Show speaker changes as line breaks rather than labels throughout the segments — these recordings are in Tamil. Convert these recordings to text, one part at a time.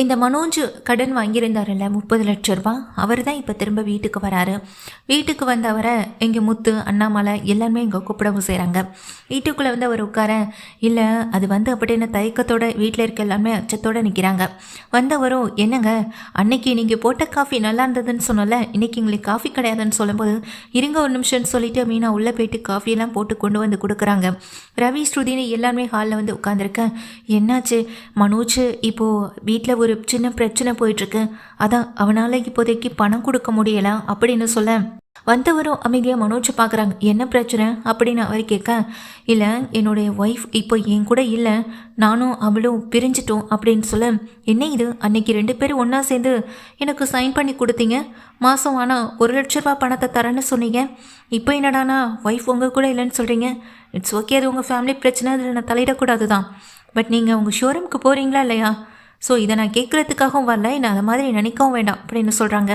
இந்த மனோஜ் கடன் வாங்கியிருந்தாருல்ல 30 லட்ச ரூபா, அவர் தான் இப்போ திரும்ப வீட்டுக்கு வராரு. வீட்டுக்கு வந்த அவரை இங்கே முத்து, அண்ணாமலை எல்லாருமே இங்கே கூப்பிடவும் செய்கிறாங்க. வீட்டுக்குள்ளே வந்து அவர் உட்கார இல்லை, அது வந்து அப்படின்னு தயக்கத்தோட வீட்டில் இருக்க எல்லாமே அச்சத்தோடு நிற்கிறாங்க. வந்தவரும் என்னங்க அன்னைக்கு நீங்கள் போட்ட காஃபி நல்லா இருந்ததுன்னு சொன்னல, இன்னைக்கு எங்களுக்கு காஃபி கிடையாதுன்னு சொல்லும்போது இருங்க ஒரு நிமிஷம்னு சொல்லிட்டு மீனா உள்ளே போயிட்டு காஃபியெல்லாம் போட்டு கொண்டு வந்து கொடுக்குறாங்க. ரவி ஸ்ருதினி எல்லாருமே ஹாலில் வந்து உட்காந்துருக்கேன். என்னாச்சு மனோஜ், இப்போது வீட்டில் ஒரு சின்ன பிரச்சனை போயிட்டுருக்கு, அதான் அவனால் இப்போதைக்கு பணம் கொடுக்க முடியலை அப்படின்னு சொல்ல வந்தவரும் அமைதியாக மனோஜை பார்க்குறாங்க. என்ன பிரச்சனை அப்படின்னு அவர் கேட்க, இல்லை என்னுடைய ஒய்ஃப் இப்போ என் கூட இல்லை, நானும் அவளும் பிரிஞ்சிட்டோம் அப்படின்னு சொல்ல, என்ன இது அன்னைக்கு 2 பேரும் ஒன்றா சேர்ந்து எனக்கு சைன் பண்ணி கொடுத்தீங்க, மாதம் ஆனால் 1 லட்ச ரூபா பணத்தை தரேன்னு சொன்னீங்க, இப்போ என்னடானா ஒய்ஃப் உங்கள் கூட இல்லைன்னு சொல்கிறீங்க. இட்ஸ் ஓகே, அது உங்கள் ஃபேமிலி பிரச்சனை, அதில் நான் தலையிடக்கூடாது தான். பட் நீங்கள் உங்கள் ஷோரூமுக்கு போகிறீங்களா இல்லையா? ஸோ இதை நான் கேட்குறதுக்காகவும் வரல, என்ன அதை மாதிரி நினைக்கவும் வேண்டாம் அப்படின்னு சொல்கிறாங்க.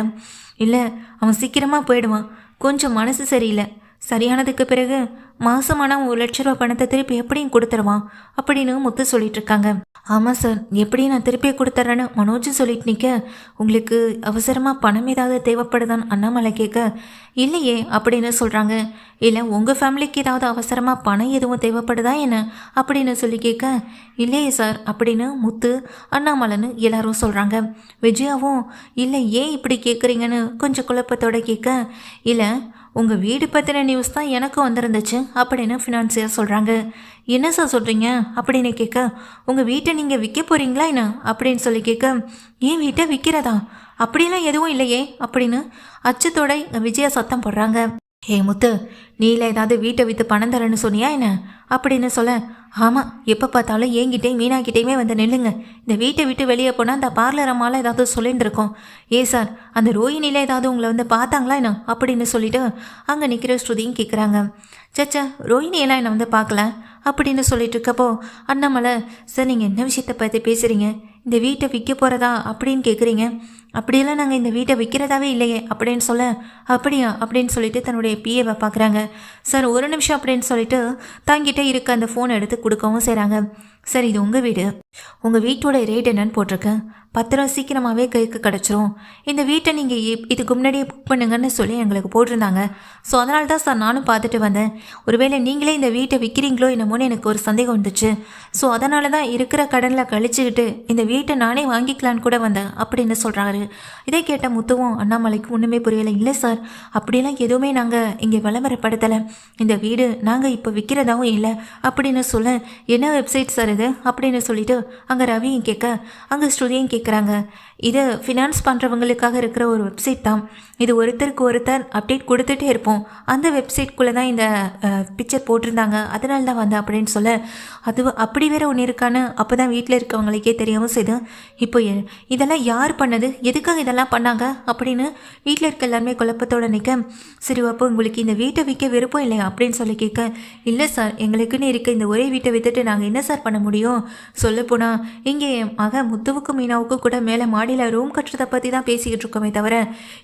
இல்லை அவன் சீக்கிரமாக போயிடுவான், கொஞ்சம் மனசு சரியில்லை, சரியானதுக்கு பிறகு மாதமான 1 லட்ச ரூபா பணத்தை திருப்பி எப்படியும் கொடுத்துருவான் அப்படின்னு முத்து சொல்லிட்டு இருக்காங்க. ஆமாம் சார், எப்படி நான் திருப்பி கொடுத்துட்றேன்னு மனோஜ் சொல்லிட்டு நிற்க, உங்களுக்கு அவசரமாக பணம் ஏதாவது தேவைப்படுதான்னு அண்ணாமலை கேட்க, இல்லையே அப்படின்னு சொல்கிறாங்க. இல்லை உங்கள் ஃபேமிலிக்கு ஏதாவது அவசரமாக பணம் எதுவும் தேவைப்படுதா என்ன அப்படின்னு சொல்லி கேட்க, இல்லையே சார் அப்படின்னு முத்து, அண்ணாமலைன்னு எல்லாரும் சொல்கிறாங்க. விஜயாவும் இல்லை ஏன் இப்படி கேட்குறீங்கன்னு கொஞ்சம் குழப்பத்தோடு கேட்க, இல்லை உங்கள் வீடு பற்றின நியூஸ் தான் எனக்கு வந்திருந்துச்சு அப்படின்னு ஃபினான்சியர் சொல்கிறாங்க. என்ன சார் சொல்கிறீங்க அப்படின்னு கேட்க, உங்கள் வீட்டை நீங்கள் விற்க போகிறீங்களா என்ன அப்படின்னு சொல்லி கேட்க, ஏன் வீட்டை விற்கிறதா, அப்படிலாம் எதுவும் இல்லையே அப்படின்னு அச்சத்தோட விஜயா சத்தம் போடுறாங்க. ஏ முத்து, நீல ஏதாவது வீட்டை விற்று பணம் தரேன்னு சொன்னியா என்ன அப்படின்னு சொல்ல, ஆமாம் எப்போ பார்த்தாலும் என்கிட்டே மீனாக்கிட்டேயுமே வந்து நில்லுங்க, இந்த வீட்டை விட்டு வெளியே போனால் அந்த பார்லர் அம்மாவில் ஏதாவது சொல்லிட்டு இருக்கோம். ஏ சார் அந்த ரோஹினியில் ஏதாவது உங்களை வந்து பார்த்தாங்களா என்ன அப்படின்னு சொல்லிட்டு அங்கே நிற்கிற ஸ்ருதியும் கேட்குறாங்க. சச்சா ரோஹினியெல்லாம் என்னை வந்து பார்க்கல அப்படின்னு சொல்லிட்டு இருக்கப்போ அண்ணாமலை, சார் நீங்கள் என்ன விஷயத்தை பற்றி பேசுகிறீங்க, இந்த வீட்டை விற்க போகிறதா அப்படின்னு கேட்குறீங்க, அப்படியெல்லாம் நாங்கள் இந்த வீட்டை விற்கிறதாவே இல்லையே அப்படின்னு சொல்ல, அப்படியா அப்படின்னு சொல்லிட்டு தன்னுடைய பிஏவை பார்க்குறாங்க. சார் ஒரு நிமிஷம் அப்படின்னு சொல்லிட்டு தாங்கிட்டே இருக்க அந்த ஃபோனை எடுத்து கொடுக்கவும் செய்கிறாங்க. சார் இது உங்கள் வீடு, உங்கள் வீட்டோட ரேட் என்னன்னு போட்டிருக்கேன், 10 ரூபா சீக்கிரமாகவே கைக்கு கிடச்சிரும், இந்த வீட்டை நீங்கள் இதுக்கு முன்னாடியே புக் பண்ணுங்கன்னு சொல்லி எங்களுக்கு போட்டிருந்தாங்க. ஸோ அதனால தான் சார் நானும் பார்த்துட்டு வந்தேன், ஒருவேளை நீங்களே இந்த வீட்டை விற்கிறீங்களோ என்னமோன்னு எனக்கு ஒரு சந்தேகம் வந்துச்சு. ஸோ அதனால தான் இருக்கிற கடனில் கழிச்சுக்கிட்டு இந்த வீட்டை நானே வாங்கிக்கலான்னு கூட வந்தேன் அப்படின்னு சொல்கிறாரு. இதை கேட்ட முத்துவும் அண்ணாமலைக்கு ஒன்றுமே புரியலை. இல்லை சார் அப்படியெல்லாம் எதுவுமே நாங்கள் இங்கே விளம்பரப்படுத்தலை, இந்த வீடு நாங்கள் இப்போ விற்கிறதாவும் இல்லை அப்படின்னு சொல்ல, என்ன வெப்சைட் சார் இது அப்படின்னு சொல்லிட்டு அங்கே ரவியும் கேட்க, அங்கே ஸ்ருதியும் கேட்குறாங்க. இது ஃபினான்ஸ் பண்ணுறவங்களுக்காக இருக்கிற ஒரு வெப்சைட் தான், இது ஒருத்தருக்கு ஒருத்தர் அப்டேட் கொடுத்துட்டே இருப்போம், அந்த வெப்சைட்குள்ளே தான் இந்த பிக்சர் போட்டிருந்தாங்க, அதனால தான் வந்து அப்படின்னு சொல்ல, அது அப்படி வேற ஒன்று இருக்கான்னு அப்போ தான் வீட்டில் இருக்கவங்களுக்கே தெரியவும் செய்து, இப்போ இதெல்லாம் யார் பண்ணது, எதுக்காக இதெல்லாம் பண்ணாங்க அப்படின்னு வீட்டில் இருக்க எல்லாருமே குழப்பத்தோடு நிற்க, சரி அப்போ உங்களுக்கு இந்த வீட்டை விற்க விருப்பம் இல்லையா அப்படின்னு சொல்லி கேட்க, இல்லை சார் எங்களுக்குன்னு இருக்க இந்த ஒரே வீட்டை விற்றுட்டு நாங்கள் என்ன சார் பண்ண முடியும், சொல்லப்போனால் இங்கே என் மக முத்துவுக்கும் மீனாவுக்கும் கூட மேலே மாடியில் ரூம் கட்டுறதை பற்றி தான் பேசிக்கிட்டு இருக்கோமே தவிர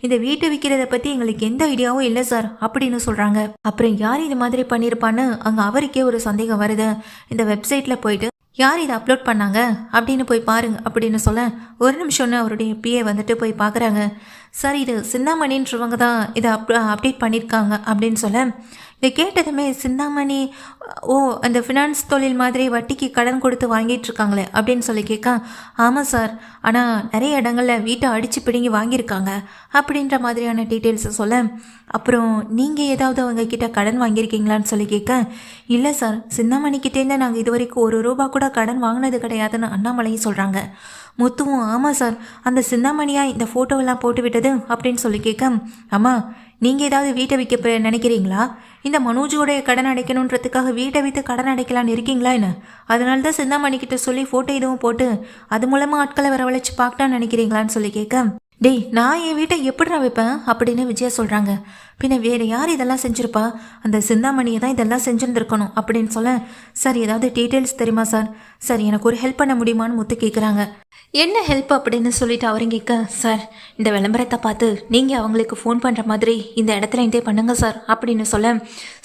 இந்த வீட்டை விற்கிறத பற்றி எங்களுக்கு எந்த ஐடியாவும் இல்லை சார் அப்படின்னு சொல்கிறாங்க. அப்புறம் யார் இது மாதிரி பண்ணியிருப்பான்னு அங்கே அவருக்கே ஒரு சந்தேகம் வருது. இந்த வெப்சைட்டில் போயிட்டு யார் இதை அப்லோட் பண்ணாங்க அப்படின்னு போய் பாருங்க அப்படின்னு சொல்ல, ஒரு நிமிஷம்னு அவருடைய பிஏ வந்துட்டு போய் பார்க்குறாங்க. சார் இது சிந்தாமணின்றவங்க தான் இதை அப்டேட் பண்ணியிருக்காங்க அப்படின்னு சொல்ல, இதை கேட்டதுமே சிந்தாமணி, ஓ அந்த ஃபினான்ஸ் தொழில் மாதிரி வட்டிக்கு கடன் கொடுத்து வாங்கிட்டு இருக்காங்களே அப்படின்னு சொல்லி கேட்க, ஆமாம் சார் ஆனால் நிறைய இடங்களில் வீட்டை அடித்து பிடுங்கி வாங்கியிருக்காங்க அப்படின்ற மாதிரியான டீட்டெயில்ஸை சொல்ல, அப்புறம் நீங்கள் ஏதாவது அவங்க கிட்ட கடன் வாங்கியிருக்கீங்களான்னு சொல்லி கேட்க, இல்லை சார் சிந்தாமணிக்கிட்டேருந்து நாங்கள் இது வரைக்கும் 1 ரூபா கூட கடன் வாங்கினது கிடையாதுன்னு அண்ணாமலையும் சொல்கிறாங்க. முத்துவும் ஆமாம் சார் அந்த சிந்தாமணியாக இந்த ஃபோட்டோவெல்லாம் போட்டு விட்டது அப்படின்னு சொல்லி கேட்க, ஆமாம் நீங்கள் ஏதாவது வீட்டை விற்க நினைக்கிறீங்களா, இந்த மனோஜோடைய கடன் அடைக்கணுன்றதுக்காக வீட்டை விற்று கடன் அடைக்கலான்னு இருக்கீங்களா என்ன, அதனால தான் சிந்தாமணிக்கிட்ட சொல்லி ஃபோட்டோ எதுவும் போட்டு அது மூலமாக ஆட்களை வரவழைச்சு பார்க்கலான்னு நினைக்கிறீங்களான்னு சொல்லி கேட்க, டேய் நான் என் வீட்டை எப்படி நான் வைப்பேன் அப்படின்னு விஜயா சொல்கிறாங்க. பின்ன வேறு யார் இதெல்லாம் செஞ்சுருப்பா? அந்த சிந்தாமணியை தான் இதெல்லாம் செஞ்சுருந்துருக்கணும் அப்படின்னு சொல்ல, சார் ஏதாவது டீட்டெயில்ஸ் தெரியுமா சார்? சார் எனக்கு ஒரு ஹெல்ப் பண்ண முடியுமான்னு முத்து கேட்குறாங்க. என்ன ஹெல்ப் அப்படின்னு சொல்லிட்டு அவரும் கேட்க, சார் இந்த விளம்பரத்தை பார்த்து நீங்கள் அவங்களுக்கு ஃபோன் பண்ணுற மாதிரி இந்த இடத்துல இதே பண்ணுங்க சார் அப்படின்னு சொல்ல,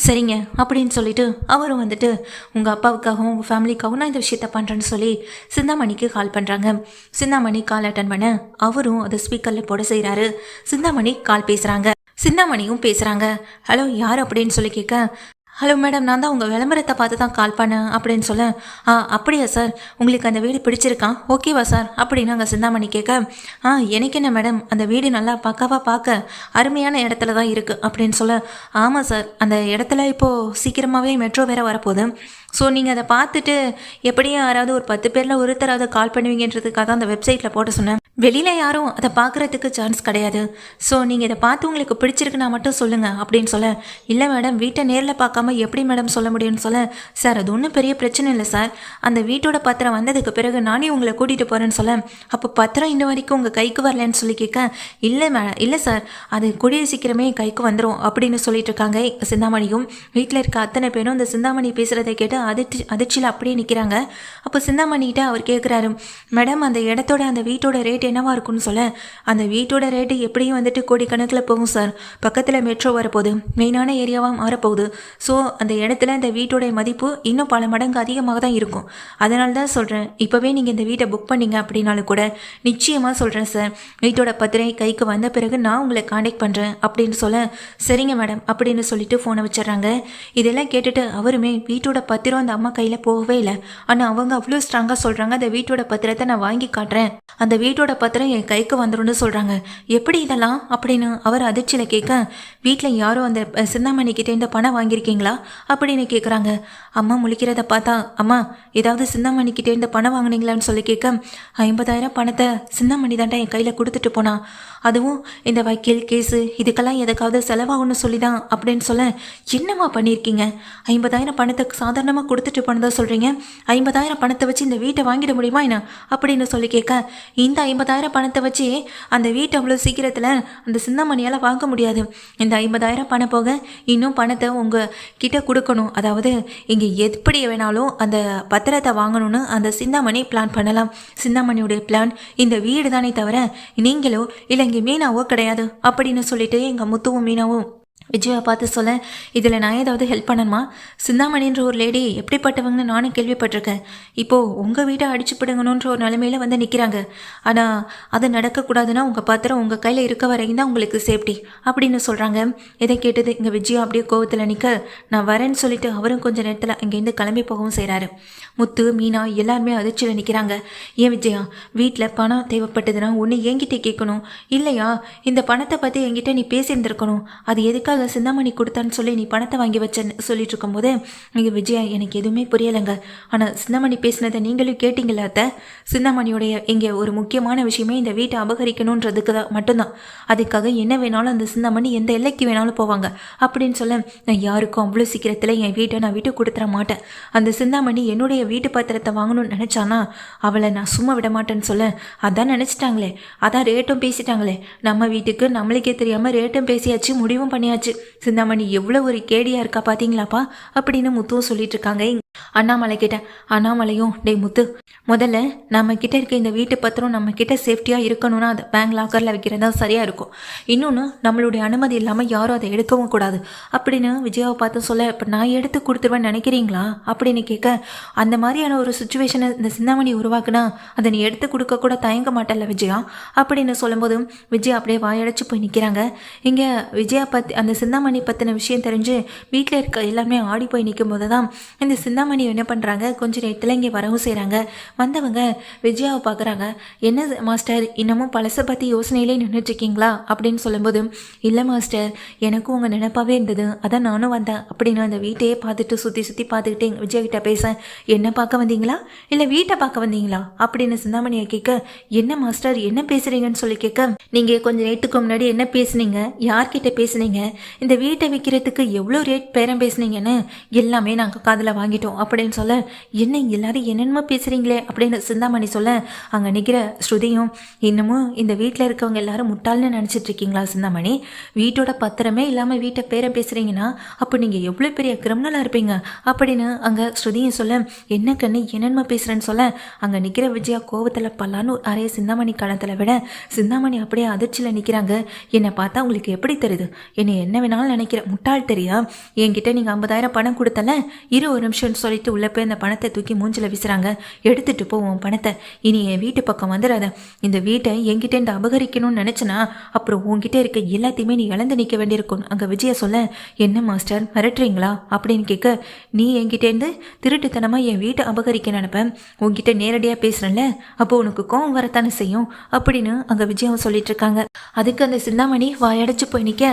சரிங்க அப்படின்னு சொல்லிட்டு அவரும் வந்துட்டு உங்கள் அப்பாவுக்காகவும் உங்கள் ஃபேமிலிக்காகவும் நான் இந்த விஷயத்த பண்ணுறேன்னு சொல்லி சிந்தாமணிக்கு கால் பண்ணுறாங்க. சிந்தாமணி கால் அட்டன் பண்ண அவரும் அதை ஸ்பீக்கரில் போட செய்கிறாரு. சிந்தாமணி கால் பேசுகிறாங்க. சிந்தாமணியும் பேசுகிறாங்க. ஹலோ யார் அப்படின்னு சொல்லி கேட்க, ஹலோ மேடம், நான் தான் உங்கள் விளம்பரத்தை பார்த்து தான் கால் பண்ணேன் அப்படின்னு சொல்ல, அப்படியா சார், உங்களுக்கு அந்த வீடு பிடிச்சிருக்கா, ஓகேவா சார் அப்படின்னு அங்கே சிந்தாமணி கேட்க, எனக்கு என்ன மேடம், அந்த வீடு நல்லா பக்காவாக பார்க்க அருமையான இடத்துல தான் இருக்குது அப்படின்னு சொல்ல, ஆமாம் சார், அந்த இடத்துல இப்போது சீக்கிரமாகவே மெட்ரோ வேறு வரப்போகுது. ஸோ நீங்கள் அதை பார்த்துட்டு எப்படியும் யாராவது ஒரு 10 பேரில் ஒருத்தராவது கால் பண்ணுவீங்கன்றதுக்காக அந்த வெப்சைட்டில் போட்டு சொன்னேன். வெளியில் யாரும் அதை பார்க்குறதுக்கு சான்ஸ் கிடையாது. ஸோ நீங்கள் இதை பார்த்து உங்களுக்கு பிடிச்சிருக்குன்னா மட்டும் சொல்லுங்கள் அப்படின்னு சொல்ல, இல்லை மேடம், வீட்டை நேரில் பார்க்காம எப்படி மேடம் சொல்ல முடியும்னு சொல்ல, சார் அது ஒன்றும் பெரிய பிரச்சனை இல்லை சார், அந்த வீட்டோட பத்திரம் வந்ததுக்கு பிறகு நானே உங்களை கூட்டிகிட்டு போகிறேன்னு சொல்ல, அப்போ பத்திரம் இன்ன வரைக்கும் உங்கள் கைக்கு வரலன்னு சொல்லி கேட்க, இல்லை சார், அது கூடிய சீக்கிரமே கைக்கு வந்துடும் அப்படின்னு சொல்லிட்டு இருக்காங்க சிந்தாமணியும். வீட்டில் இருக்க அத்தனை பேரும் இந்த சிந்தாமணி பேசுகிறதை கேட்டு அதிர்ச்சியில் அப்படியே நிற்கிறாங்க. அப்போ சிந்தாமணிகிட்ட அவர் கேட்குறாரு, மேடம் அந்த இடத்தோட அந்த வீட்டோட ரேட் என்னவா இருக்குன்னு சொல்ல, அந்த வீட்டோட ரேட்டு எப்படியும் வந்துட்டு கோடிக்கணக்கில் போகும் சார், பக்கத்தில் மெட்ரோ வரப்போகுது, மெயினான ஏரியாவாக மாறப்போகுது. ஸோ அந்த இடத்துல இந்த வீட்டோட மதிப்பு இன்னும் பல மடங்கு அதிகமாக தான் இருக்கும். அதனால தான் சொல்கிறேன், இப்போவே நீங்கள் இந்த வீட்டை புக் பண்ணிங்க அப்படின்னாலும் கூட நிச்சயமாக சொல்கிறேன் சார், வீட்டோட பத்திரை கைக்கு வந்த பிறகு நான் உங்களை காண்டாக்ட் பண்ணுறேன் அப்படின்னு சொல்ல, சரிங்க மேடம் அப்படின்னு சொல்லிட்டு ஃபோனை வச்சிடறாங்க. இதெல்லாம் கேட்டுட்டு அவருமே வீட்டோட பத்திரம் அந்த அம்மா கையில் போகவே இல்லை. ஆனால் அவங்க அவ்வளோ ஸ்ட்ராங்காக சொல்கிறாங்க, அந்த வீட்டோட பத்திரத்தை நான் வாங்கி காட்டுறேன், அந்த வீட்டோட பத்திரம் என் கைக்கு வந்துடும்னு சொல்கிறாங்க. எப்படி இதெல்லாம் அப்படின்னு அவர் அதிர்ச்சியில் கேட்க, வீட்டில் யாரும் அந்த சிந்தாமணிக்கிட்டே இந்த பணம் வாங்கியிருக்கீங்களா அப்படின்னு கேட்குறாங்க. அம்மா முழிக்கிறத பார்த்தா, அம்மா ஏதாவது சிந்தாமணிக்கிட்டே இந்த பணம் வாங்கினீங்களான்னு சொல்லி கேட்க, 50,000 பணத்தை சிந்தாமணி தாண்டா என் கையில் கொடுத்துட்டு போனா, அதுவும் இந்த வக்கீல் கேஸு இதுக்கெல்லாம் எதுக்காவது செலவாகும்னு சொல்லி தான் அப்படின்னு சொல்ல, என்னம்மா பண்ணியிருக்கீங்க, 50,000 பணத்தை சாதாரணமாக கொடுத்துட்டு போனதா சொல்கிறீங்க, 50,000 பணத்தை வச்சு இந்த வீட்டை வாங்கிட முடியுமா என்ன அப்படின்னு சொல்லி கேட்க, இந்த 50,000 பணத்தை வச்சு அந்த வீட்டை அவ்வளோ சீக்கிரத்தில் அந்த சிந்தாமணியால் வாங்க முடியாது. இந்த 50,000 பணம் போக இன்னும் பணத்தை உங்கள் கிட்ட கொடுக்கணும். அதாவது இங்கே எப்படி வேணாலும் அந்த பத்திரத்தை வாங்கணும்னு அந்த சிந்தாமணி பிளான் பண்ணலாம். சிந்தாமணியுடைய பிளான் இந்த வீடு தானே தவிர நீங்களோ இல்லை இங்கே மீனாவோ கிடையாது அப்படின்னு சொல்லிட்டு எங்கள் முத்துவும் மீனாவும் விஜயா பார்த்து சொல்ல, இதில் நான் ஏதாவது ஹெல்ப் பண்ணணுமா? சிந்தாமணின்ற ஒரு லேடி எப்படிப்பட்டவங்கன்னு நானும் கேள்விப்பட்டிருக்கேன். இப்போது உங்கள் வீட்டை அடிச்சு பிடுங்கணுன்ற ஒரு நிலைமையில் வந்து நிற்கிறாங்க. ஆனால் அது நடக்கக்கூடாதுன்னா உங்கள் பத்திரம் உங்கள் கையில் இருக்க வரைக்கும் தான் உங்களுக்கு சேஃப்டி அப்படின்னு சொல்கிறாங்க. இதை கேட்டது இங்கே விஜயா அப்படியே கோவத்தில் நிற்க, நான் வரேன்னு சொல்லிட்டு அவரும் கொஞ்சம் நேரத்தில் அங்கேருந்து கிளம்பி போகவும் செய்கிறாரு. முத்து மீனா எல்லாருமே அதிர்ச்சியில் நிற்கிறாங்க. ஏன் விஜயா, வீட்டில் பணம் தேவைப்பட்டதுன்னா ஒன்று என்கிட்ட கேட்கணும், இல்லையா இந்த பணத்தை பற்றி என்கிட்ட நீ பேசியிருந்திருக்கணும். அது எதுக்காக சிந்தாமணி கொடுத்தான்னு சொல்லி நீ பணத்தை வாங்கி வச்சேன்னு சொல்லிட்டு இருக்கும்போது, நீங்கள் விஜயா எனக்கு எதுவுமே புரியலைங்க. ஆனால் சிந்தாமணி பேசினதை நீங்களும் கேட்டீங்களா அத்தை? சிந்தாமணியோடைய இங்கே ஒரு முக்கியமான விஷயமே இந்த வீட்டை அபகரிக்கணுன்றதுக்கு தான் மட்டும்தான். அதுக்காக என்ன வேணாலும் அந்த சிந்தாமணி எந்த எல்லைக்கு வேணாலும் போவாங்க அப்படின்னு சொல்ல, நான் யாருக்கும் அவ்வளோ சீக்கிரத்தில் என் வீட்டை நான் விட்டு கொடுத்துட மாட்டேன். அந்த சிந்தாமணி என்னுடைய வீட்டு பத்திரத்தை வாங்கணும்னு நினச்சானா அவளை நான் சும்மா விட மாட்டேன்னு சொல்ல, அதான் நினச்சிட்டாங்களே, அதான் ரேட்டும் பேசிட்டாங்களே, நம்ம வீட்டுக்கு நம்மளுக்கே தெரியாமல் ரேட்டும் பேசியாச்சு, முடிவும் பண்ணியாச்சு. சிந்தாமணி எவ்வளோ ஒரு கேடியா இருக்கா பார்த்தீங்களாப்பா அப்படின்னு முத்துவும் சொல்லிட்டு இருக்காங்க. அண்ணாமலை கிட்ட, அண்ணாமலையும் டே முத்து, முதல்ல நம்ம கிட்ட இருக்க இந்த வீட்டு பத்திரம் நம்ம கிட்ட சேஃப்டியாக இருக்கணும்னா அதை பேங்க் லாக்கரில் வைக்கிறதா சரியாக இருக்கும். இன்னொன்று நம்மளுடைய அனுமதி இல்லாமல் யாரும் அதை எடுக்கவும் கூடாது அப்படின்னு விஜயாவை பார்த்து சொல்ல, இப்போ நான் எடுத்து கொடுத்துருவேன்னு நினைக்கிறீங்களா அப்படின்னு கேட்க, அந்த மாதிரியான ஒரு சுச்சுவேஷனை இந்த சிந்தாமணி உருவாக்குனா அதை நீ எடுத்து கொடுக்க கூட தயங்க மாட்டல்ல விஜயா அப்படின்னு சொல்லும்போது விஜயா அப்படியே வாயடைச்சு போய் நிற்கிறாங்க. இங்கே விஜயா பற்றி அந்த சிந்தாமணி பற்றின விஷயம் தெரிஞ்சு வீட்டில் இருக்க எல்லாமே ஆடி போய் நிற்கும் போது தான் இந்த சிந்தாமணி என்ன பண்ணுறாங்க, கொஞ்சம் நேரத்தில் இங்கே வரவும் செய்கிறாங்க. வந்தவங்க விஜயாவை பார்க்குறாங்க. என்ன மாஸ்டர், இன்னமும் பழசை பற்றி யோசனையிலே நின்றுட்டுருக்கீங்களா அப்படின்னு சொல்லும்போது, இல்லை மாஸ்டர், எனக்கும் உங்கள் நினைப்பாகவே இருந்தது, அதான் நானும் வந்தேன் அப்படின்னு அந்த வீட்டையே பார்த்துட்டு சுற்றி பார்த்துக்கிட்டே விஜயா கிட்ட பேச, என்ன பார்க்க வந்தீங்களா இல்லை வீட்டை பார்க்க வந்தீங்களா அப்படின்னு சிந்தாமணியை கேட்க, என்ன மாஸ்டர் என்ன பேசுகிறீங்கன்னு சொல்லி கேட்க, நீங்கள் கொஞ்சம் நேரத்துக்கு முன்னாடி என்ன பேசுனீங்க, யார்கிட்ட பேசுனீங்க, இந்த வீட்டை விற்கிறதுக்கு எவ்வளோ ரேட் பேரம் பேசுனீங்கன்னு எல்லாமே நாங்கள் காதில் வாங்கிட்டோம். போயிடும் அப்படின்னு சொல்ல, என்ன எல்லாரும் என்னென்னமோ பேசுகிறீங்களே அப்படின்னு சிந்தாமணி சொல்ல, அங்கே நிற்கிற ஸ்ருதியும், இன்னமும் இந்த வீட்டில் இருக்கவங்க எல்லாரும் முட்டாள்னு நினச்சிட்டு இருக்கீங்களா சிந்தாமணி? வீட்டோட பத்திரமே இல்லாமல் வீட்டை பேரை பேசுகிறீங்கன்னா அப்போ நீங்கள் எவ்வளோ பெரிய கிரிமினலாக இருப்பீங்க அப்படின்னு அங்கே ஸ்ருதியும் சொல்ல, என்ன கண்ணு என்னென்னமோ பேசுகிறேன்னு சொல்ல, அங்கே நிற்கிற விஜயா கோவத்தில் பல்லான்னு அறைய சிந்தாமணி கணத்தில் விட சிந்தாமணி அப்படியே அதிர்ச்சியில் நிற்கிறாங்க. என்னை பார்த்தா உங்களுக்கு எப்படி தெரியுது? என்னை என்ன வேணாலும் நினைக்கிற முட்டாள் தெரியா? என்கிட்ட நீங்கள் 50,000 பணம் கொடுத்தல, ஒரு நிமிஷம்னு சொல்லிட்டு உள்ளே போய் அந்த பணத்தை தூக்கி மூஞ்சில் வீசுறாங்க. எடுத்துட்டு போவோம் பணத்தை, இனி என் வீட்டு பக்கம் வந்துடாத. இந்த வீட்டை என்கிட்டேருந்து அபகரிக்கணும்னு நினச்சினா அப்புறம் உங்ககிட்ட இருக்க எல்லாத்தையுமே நீ இழந்து நிற்க வேண்டியிருக்கும். அங்கே விஜயா சொல்ல, என்ன மாஸ்டர் மிரட்டுறீங்களா அப்படின்னு கேட்க, நீ என்கிட்டேருந்து திருட்டுத்தனமாக என் வீட்டை அபகரிக்க நினைப்பேன், உங்ககிட்ட நேரடியாக பேசுகிறேன்ல, அப்போ உனக்கு கோவம் வரத்தானே செய்யும் அப்படின்னு அங்கே விஜயாவும் சொல்லிட்டு இருக்காங்க. அதுக்கு அந்த சிந்தாமணி வாயடைச்சு போய் நிற்க,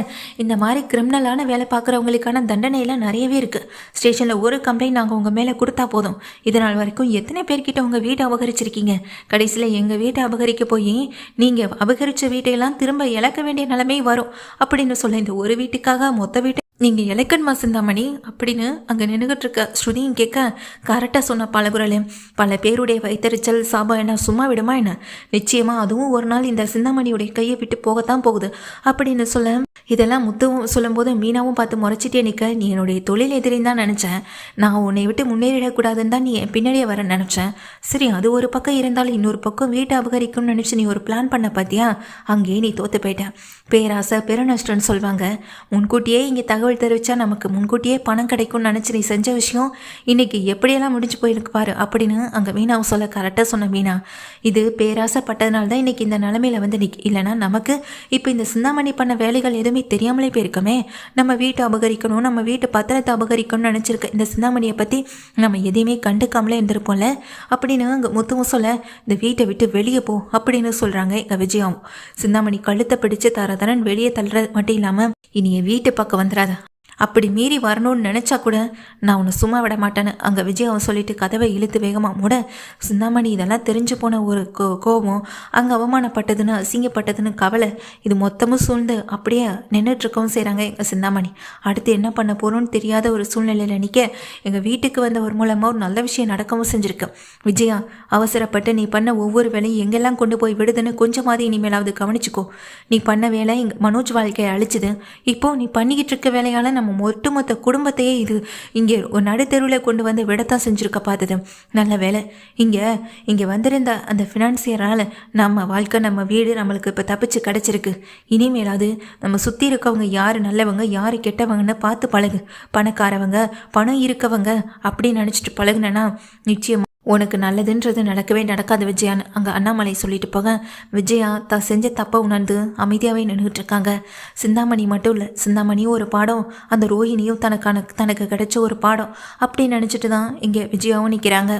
இந்த மாதிரி கிரிமினலான வேலை பார்க்குறவங்களுக்கான தண்டனையெல்லாம் நிறையவே இருக்குது. ஸ்டேஷனில் ஒரு கம்ப்ளைண்ட் நாங்கள் உங்கள் மேலே கொடுத்தா போதும். இதனால் வரைக்கும் எத்தனை பேர்கிட்ட உங்கள் வீட்டை அபகரிச்சிருக்கீங்க? கடைசியில் எங்கள் வீட்டை அபகரிக்க போய் நீங்கள் அபகரித்த வீட்டையெல்லாம் திரும்ப இழக்க வேண்டிய நிலைமை வரும் அப்படின்னு சொல்ல, இந்த ஒரு வீட்டுக்காக மொத்த வீட்டை நீங்கள் இலக்கண்மா சிந்தாமணி அப்படின்னு அங்கே நின்றுகிட்டு இருக்க ஸ்ருதியும் கேட்க, கரெக்டாக சொன்ன பலகுரலே, பல பேருடைய வைத்தறிச்சல் சாபம் என்ன சும்மா விடுமா என்ன? நிச்சயமாக அதுவும் ஒரு நாள் இந்த சிந்தாமணியுடைய கையை விட்டு போகத்தான் போகுது அப்படின்னு சொல்ல, இதெல்லாம் முத்துவும் சொல்லும்போது மீனாவும் பார்த்து முறைச்சிட்டே நிற்க, நீ என்னுடைய தொழில் எதிரின்னு தான் நினச்சேன், நான் உன்னை விட்டு முன்னேறிடக்கூடாதுன்னு தான் நீ என் பின்னாடியே வர நினச்சேன். சரி, அது ஒரு பக்கம் இருந்தாலும் இன்னொரு பக்கம் வீட்டை அபகரிக்கும்னு நினச்சி நீ ஒரு பிளான் பண்ண பார்த்தியா? அங்கேயே நீ தோற்று போயிட்ட. பேராசை பெருநஷ்டம்னு சொல்லுவாங்க. முன்கூட்டியே இங்கே தகவல் தெரிவித்தா நமக்கு முன்கூட்டியே பணம் கிடைக்கும்னு நினச்சி நீ செஞ்ச விஷயம் இன்னைக்கு எப்படியெல்லாம் முடிஞ்சு போயிருக்கு பாரு அப்படின்னு அங்கே மீனாவும் சொல்ல, கரெக்டாக சொன்ன மீனா, இது பேராசைப்பட்டதுனால தான் இன்னைக்கு இந்த நிலமையில வந்து நிற்க, இல்லைனா நமக்கு இப்போ இந்த சிந்தாமணி பண்ண வேலைகள் எதுவுமே தெரியாமலே போயிருக்கமே. நம்ம வீட்டை அபகரிக்கணும், நம்ம வீட்டு பத்திரத்தை அபகரிக்கணும்னு நினச்சிருக்க இந்த சிந்தாமணியை பற்றி நம்ம எதையுமே கண்டுக்காமலே இருந்திருப்போம்ல அப்படின்னு அங்கே முத்துவும் சொல்ல, இந்த வீட்டை விட்டு வெளியே போ அப்படின்னு சொல்கிறாங்க எங்கள் விஜயாவும். சிந்தாமணி கழுத்தை பிடிச்சு தரதரன் வெளியே தள்ளுறது மட்டும் இல்லாமல், இனி என் வீட்டு பக்கம் வந்துடாத, அப்படி மீறி வரணும்னு நினச்சா கூட நான் உன்னை சும்மா விட மாட்டேன்னு அங்கே விஜயாவை சொல்லிட்டு கதவை இழுத்து வேகமாக மூட, சிந்தாமணி இதெல்லாம் தெரிஞ்சு போன ஒரு கோபம், அங்கே அவமானப்பட்டதுன்னு அசிங்கப்பட்டதுன்னு கவலை, இது மொத்தமும் சூழ்ந்து அப்படியே நின்றுட்டுருக்கவும் செய்கிறாங்க எங்கள் சிந்தாமணி. அடுத்து என்ன பண்ண போகிறோன்னு தெரியாத ஒரு சூழ்நிலையில் நிற்க, எங்கள் வீட்டுக்கு வந்த ஒரு மூலமாக ஒரு நல்ல விஷயம் நடக்கவும் செஞ்சுருக்கு. விஜயா, அவசரப்பட்டு நீ பண்ண ஒவ்வொரு வேலையும் எங்கெல்லாம் கொண்டு போய் விடுதுன்னு கொஞ்சமாவது இனிமேலாவது கவனிச்சுக்கோ. நீ பண்ண வேலை எங்கள் மனோஜ் வாழ்க்கையை அழிச்சுது. இப்போது நீ பண்ணிக்கிட்டு இருக்க வேலையால் நம்ம ஒட்டுமொத்த குடும்பத்தையே இது இங்கே ஒரு நடுத்தெருவில் கொண்டு வந்து விடத்தான் செஞ்சுருக்க பார்த்தது. நல்ல வேலை இங்கே வந்திருந்த அந்த ஃபினான்சியரால் நம்ம வாழ்க்கை நம்ம வீடு நம்மளுக்கு இப்போ தப்பிச்சு கிடச்சிருக்கு. இனிமேலாவது நம்ம சுற்றி இருக்கவங்க யார் நல்லவங்க யார் கெட்டவங்கன்னு பார்த்து பழகு. பணக்காரவங்க பணம் இருக்கவங்க அப்படின்னு நினச்சிட்டு பழகுனா நிச்சயமாக உனக்கு நல்லதுன்றது நடக்கவே நடக்காது விஜயான்னு அங்கே அண்ணாமலை சொல்லிட்டு போக, விஜயா தான் செஞ்ச தப்பை உணர்ந்து அமைதியாகவே நின்றுட்டு இருக்காங்க. சிந்தாமணி மட்டும் இல்லை, சிந்தாமணியும் ஒரு பாடம், அந்த ரோஹிணியும் தனக்கு கிடைச்ச ஒரு பாடம் அப்படின்னு நினச்சிட்டு தான் இங்கே விஜயாவும் நிற்கிறாங்க.